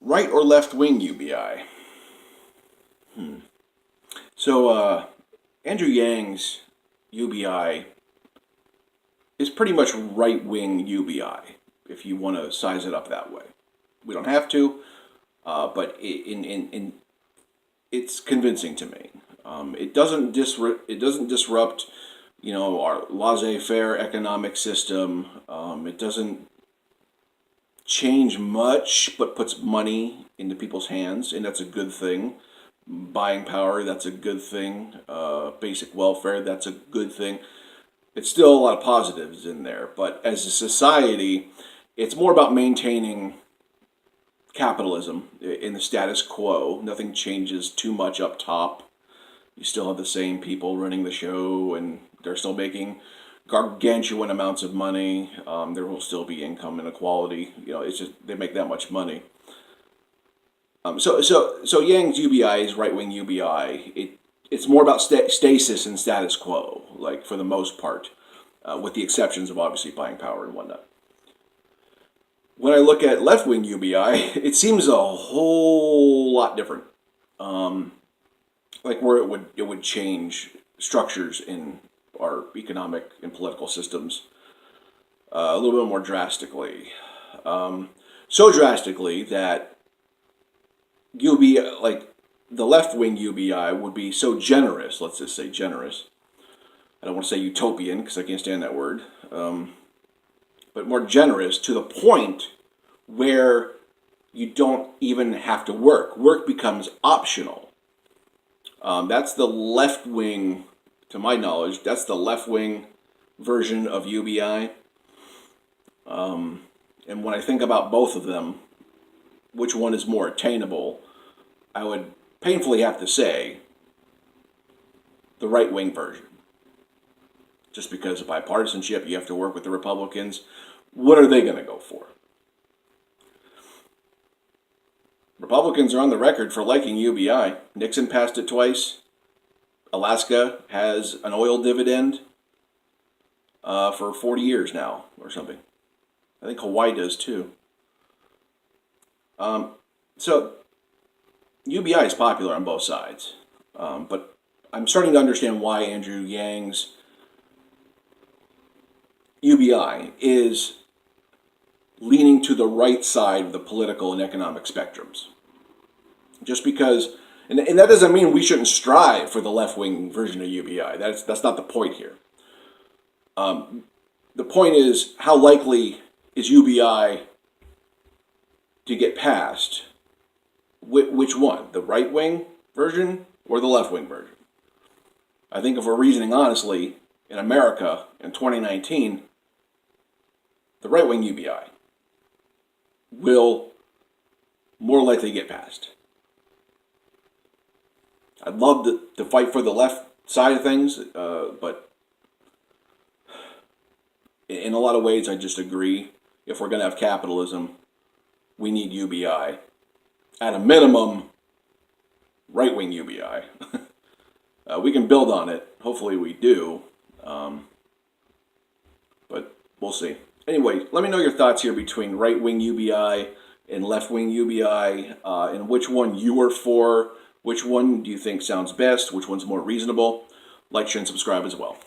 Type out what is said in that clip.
Right or left-wing UBI? So, Andrew Yang's UBI is pretty much right-wing UBI, if you want to size it up that way. We don't have to, but it's convincing to me. It doesn't disrupt, our laissez-faire economic system. It doesn't change much, but puts money into people's hands, and that's a good thing. Buying power, that's a good thing. Basic welfare, that's a good thing. It's still a lot of positives in there, but as a society, it's more about maintaining capitalism in the status quo. Nothing changes too much up top. You still have the same people running the show, and they're still making gargantuan amounts of money. There will still be income inequality. It's just they make that much money. So Yang's UBI is right-wing UBI. It's more about stasis and status quo, like for the most part, with the exceptions of obviously buying power and whatnot. When I look at left-wing UBI, it seems a whole lot different. Like where it would change structures in our economic and political systems a little bit more drastically. So drastically that UBI, like the left-wing UBI, would be so generous. Let's just say generous. I don't want to say utopian because I can't stand that word. But more generous to the point where you don't even have to work. Work becomes optional. That's the left-wing, to my knowledge, that's the left-wing version of UBI. And when I think about both of them, which one is more attainable, I would painfully have to say the right-wing version. Just because of bipartisanship, you have to work with the Republicans. What are they going to go for? Republicans are on the record for liking UBI. Nixon passed it twice. Alaska has an oil dividend for 40 years now or something. I think Hawaii does too. So UBI is popular on both sides. But I'm starting to understand why Andrew Yang's UBI is leaning to the right side of the political and economic spectrums. Just because, and that doesn't mean we shouldn't strive for the left-wing version of UBI. That's not the point here. The point is, how likely is UBI to get passed? Which one? The right-wing version or the left-wing version? I think if we're reasoning honestly, in America in 2019, the right-wing UBI will more likely get passed. I'd love to fight for the left side of things, but in a lot of ways I just agree. If we're going to have capitalism, we need UBI. At a minimum, right-wing UBI. We can build on it. Hopefully we do. But we'll see. Anyway, let me know your thoughts here between right-wing UBI and left-wing UBI, and which one you are for. Which one do you think sounds best? Which one's more reasonable? Like, share, and subscribe as well.